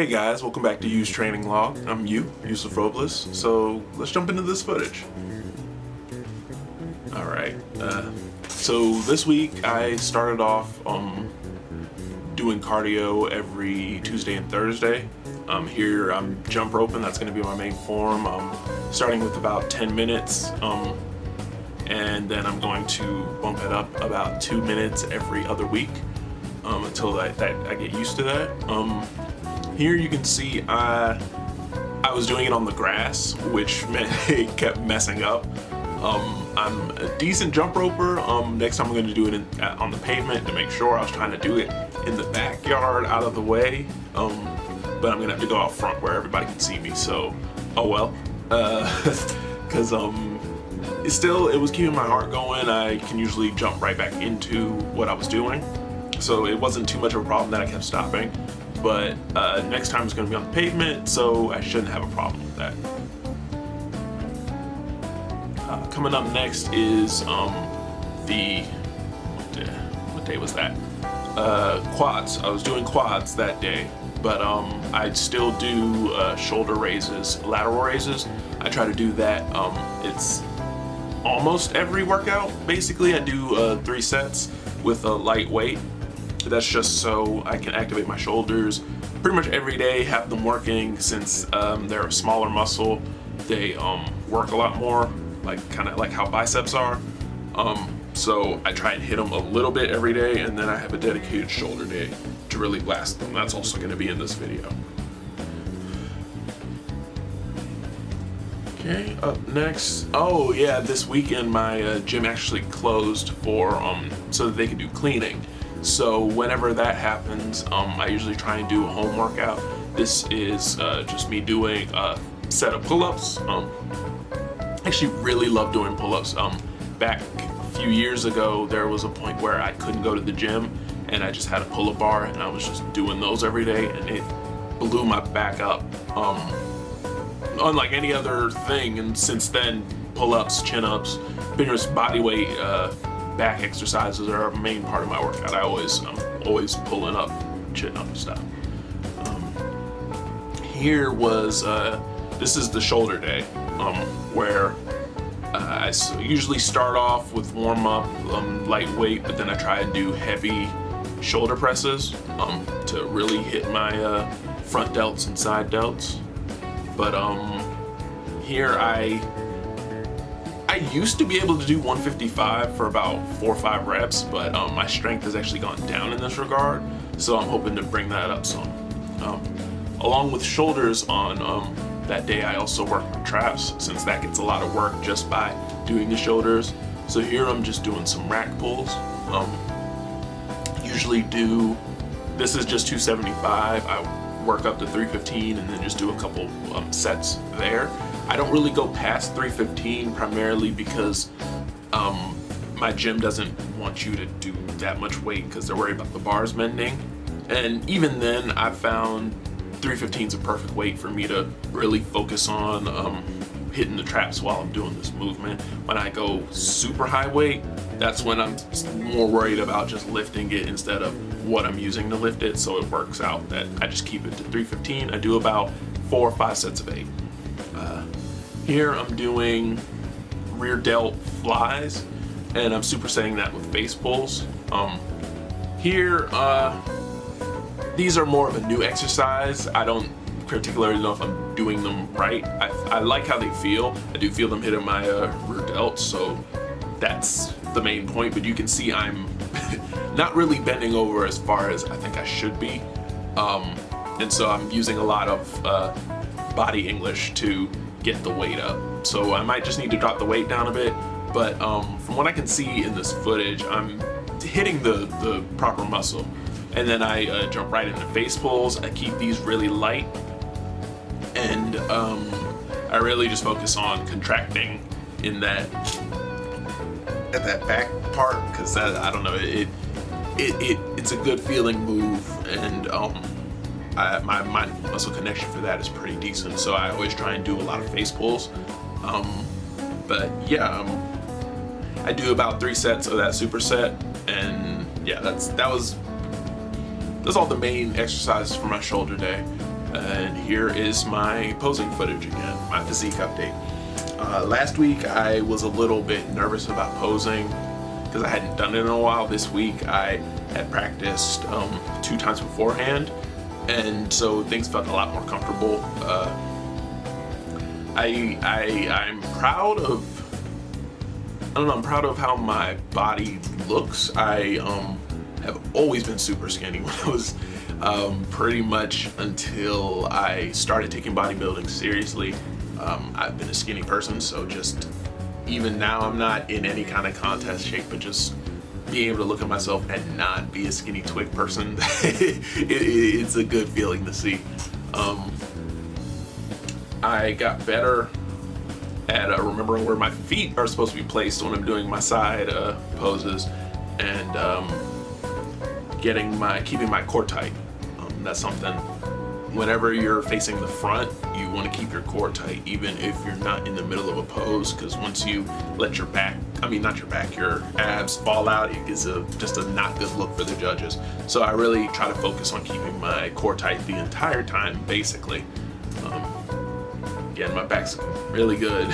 Hey guys, welcome back to Use Training Log. I'm Yusuf Robles, so let's jump into this footage. Alright, so this week I started off doing cardio every Tuesday and Thursday. Here I'm jump roping, that's going to be my main form, starting with about 10 minutes, and then I'm going to bump it up about 2 minutes every other week until I get used to that. Here you can see I was doing it on the grass, which meant it kept messing up. I'm a decent jump roper. Next time I'm going to do it on the pavement to make sure. I was trying to do it in the backyard out of the way, but I'm going to have to go out front where everybody can see me, so oh well. Because it was keeping my heart going. I can usually jump right back into what I was doing, so it wasn't too much of a problem that I kept stopping. But next time it's going to be on the pavement, so I shouldn't have a problem with that. Coming up next is what day was that? Quads. I was doing quads that day, but I still do shoulder raises, lateral raises. I try to do that. It's almost every workout. Basically, I do 3 sets with a light weight. That's just so I can activate my shoulders pretty much every day, have them working since they're a smaller muscle. They work a lot more, kind of like how biceps are. So I try and hit them a little bit every day, and then I have a dedicated shoulder day to really blast them. That's also going to be in this video. Okay, up next. Oh yeah, this weekend my gym actually closed for so that they could do cleaning. So whenever that happens, I usually try and do a home workout. This is just me doing a set of pull-ups. I actually really love doing pull-ups. Back a few years ago, there was a point where I couldn't go to the gym, and I just had a pull-up bar, and I was just doing those every day, and it blew my back up. Unlike any other thing, and since then, pull-ups, chin-ups, pretty much body weight, back exercises are a main part of my workout. I'm always pulling up, chin up stuff. Here was this is the shoulder day, where I usually start off with warm up, lightweight, but then I try and do heavy shoulder presses to really hit my front delts and side delts. But here I used to be able to do 155 for about 4 or 5 reps, but my strength has actually gone down in this regard, so I'm hoping to bring that up some. Along with shoulders on that day, I also work my traps, since that gets a lot of work just by doing the shoulders. So here I'm just doing some rack pulls. Usually this is just 275. I work up to 315 and then just do a couple sets there. I don't really go past 315 primarily because my gym doesn't want you to do that much weight because they're worried about the bars bending. And even then, I found 315 is a perfect weight for me to really focus on hitting the traps while I'm doing this movement. When I go super high weight, that's when I'm more worried about just lifting it instead of what I'm using to lift it. So it works out that I just keep it to 315. I do about 4 or 5 sets of 8. Here I'm doing rear delt flies, and I'm supersetting that with face pulls. Here, these are more of a new exercise. I don't particularly know if I'm doing them right. I like how they feel. I do feel them hitting my rear delt, so that's the main point. But you can see I'm not really bending over as far as I think I should be. And so I'm using a lot of body English to get the weight up. So I might just need to drop the weight down a bit, but from what I can see in this footage, I'm hitting the proper muscle. And then I jump right into face pulls. I keep these really light, and I really just focus on contracting at that back part, because I don't know, it's a good feeling move, and my muscle connection for that is pretty decent, so I always try and do a lot of face pulls. But yeah, I do about 3 sets of that superset, and yeah, that's all the main exercises for my shoulder day. here is my posing footage again, my physique update. Last week I was a little bit nervous about posing because I hadn't done it in a while. This week I had practiced 2 times beforehand, and so things felt a lot more comfortable. I'm proud of, I don't know, I'm proud of how my body looks. I have always been super skinny when I was pretty much until I started taking bodybuilding seriously. I've been a skinny person, so just even now I'm not in any kind of contest shape, but just being able to look at myself and not be a skinny twig person, it's a good feeling to see. I got better at remembering where my feet are supposed to be placed when I'm doing my side poses, and keeping my core tight. That's something. Whenever you're facing the front, you want to keep your core tight, even if you're not in the middle of a pose, because once you let your your abs fall out, it gives just a not good look for the judges. So I really try to focus on keeping my core tight the entire time, basically. Again, my back's really good.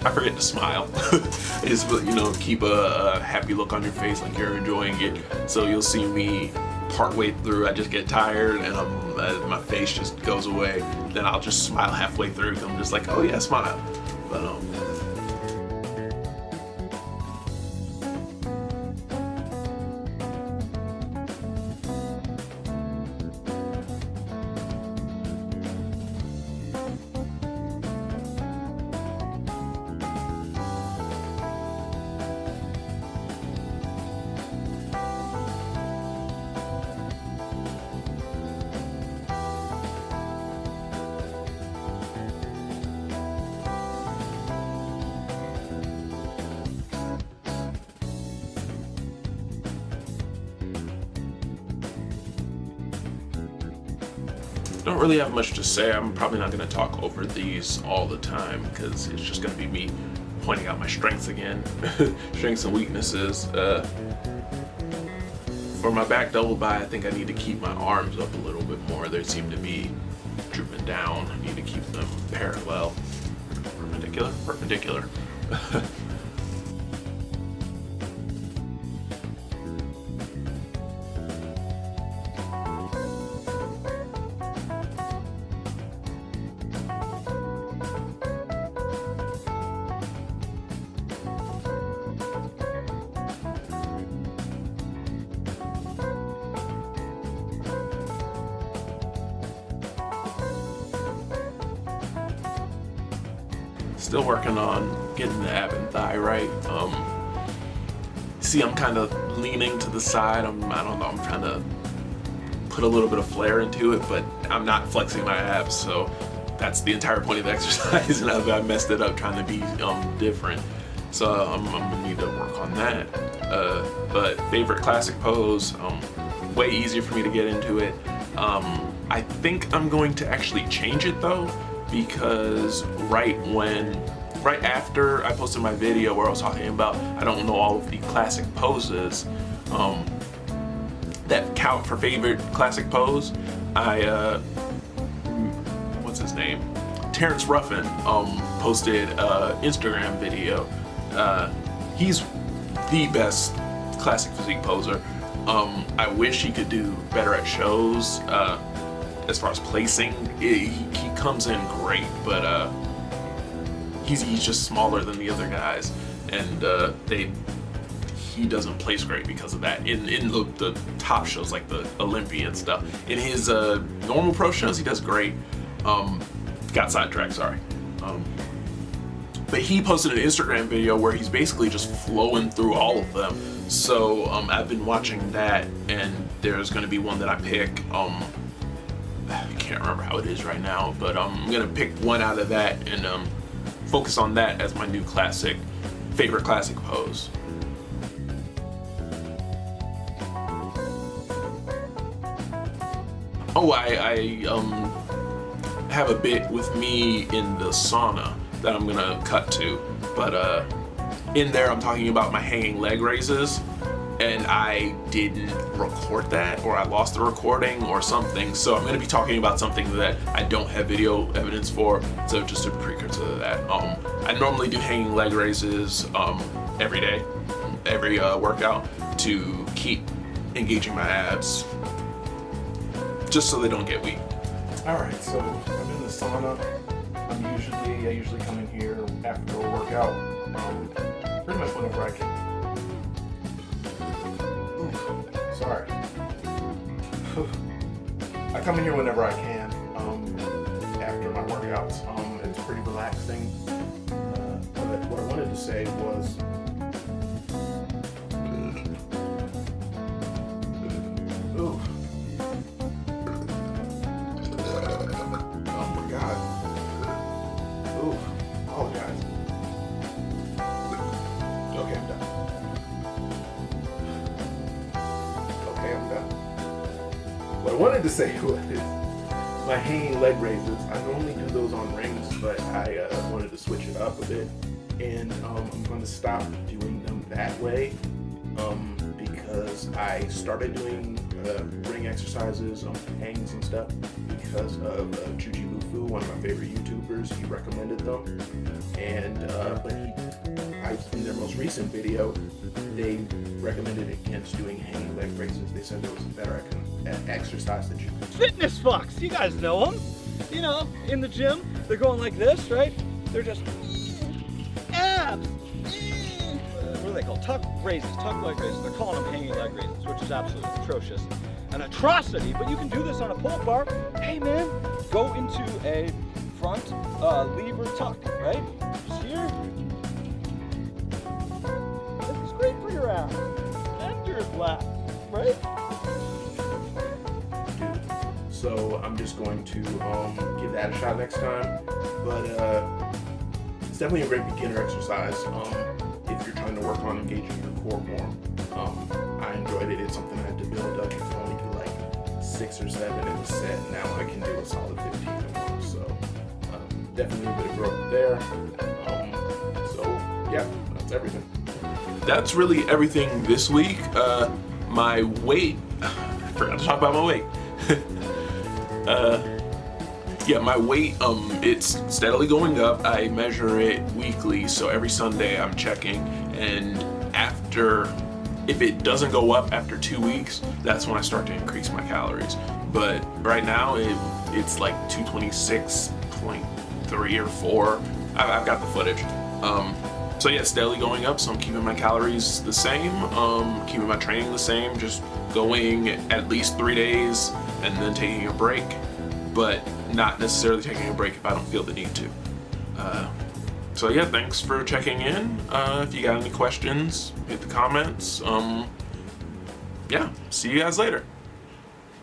I forget to smile. Just, keep a happy look on your face, like you're enjoying it. So you'll see me partway through, I just get tired and my face just goes away. Then I'll just smile halfway through. I'm just like, oh yeah, smile. But don't really have much to say. I'm probably not going to talk over these all the time because it's just going to be me pointing out my strengths again, strengths and weaknesses. For my back double bi, I think I need to keep my arms up a little bit more. They seem to be drooping down. I need to keep them parallel, perpendicular. Still working on getting the ab and thigh right. See, I'm kind of leaning to the side. I don't know, I'm trying to put a little bit of flair into it, but I'm not flexing my abs, so that's the entire point of the exercise, and I messed it up trying to be different. So I'm gonna need to work on that. But favorite classic pose, way easier for me to get into it. I think I'm going to actually change it though, because right after I posted my video where I was talking about I don't know all of the classic poses that count for favorite classic pose, what's his name? Terrence Ruffin posted an Instagram video. He's the best classic physique poser. I wish he could do better at shows. As far as placing, he comes in great, but he's just smaller than the other guys, and he doesn't place great because of that. In the top shows like the Olympia and stuff, in his normal pro shows he does great. Got sidetracked, sorry. But he posted an Instagram video where he's basically just flowing through all of them. So I've been watching that, and there's going to be one that I pick. I can't remember how it is right now, but I'm gonna pick one out of that and focus on that as my new favorite classic pose. Oh, I have a bit with me in the sauna that I'm gonna cut to. But in there I'm talking about my hanging leg raises, and I didn't record that, or I lost the recording or something. So I'm going to be talking about something that I don't have video evidence for, so just a precursor to that. I normally do hanging leg raises every day, every workout, to keep engaging my abs, just so they don't get weak. Alright, so I'm in the sauna. I usually come in here after a workout, pretty much whenever I can. Ooh, sorry. I come in here whenever I can, after my workouts. It's pretty relaxing. But what I wanted to say was, ooh. Oh my God. Ooh, apologize. Okay, I'm done. Okay, I'm done. What I wanted to say was my hanging leg raises. I normally do those on rings, but I wanted to switch it up a bit, and I'm going to stop doing them that way because I started doing ring exercises on hangs and stuff because of Chuchi Lufu, one of my favorite YouTubers. He recommended them, and in their most recent video, they recommended against doing hanging leg raises. They said there was a better exercise that you could do. Fitness fucks, you guys know them. You know, in the gym, they're going like this, right? They're just abs. What are they called? Tuck raises, tuck leg raises. They're calling them hanging leg raises, which is absolutely atrocious. An atrocity, but you can do this on a pull-up bar. Hey man, go into a front lever tuck, right? Just here. This is great for your ass and your lap, right? So I'm just going to give that a shot next time. But it's definitely a great beginner exercise if you're trying to work on engaging your core more. I enjoyed it. It's something I had to build up. You can only do like 6 or 7 in a set. Now I can do a solid 15 in one. So definitely a bit of growth there. So yeah, that's everything. That's really everything this week. My weight, I forgot to talk about my weight. Yeah, my weight, it's steadily going up. I measure it weekly, so every Sunday I'm checking, and if it doesn't go up after 2 weeks, that's when I start to increase my calories. But right now it's like 226.3 or 4. I've got the footage. So yeah, steadily going up, so I'm keeping my calories the same, keeping my training the same, just going at least 3 days and then taking a break, but not necessarily taking a break if I don't feel the need to. So yeah, thanks for checking in. If you got any questions, hit the comments. Yeah, see you guys later.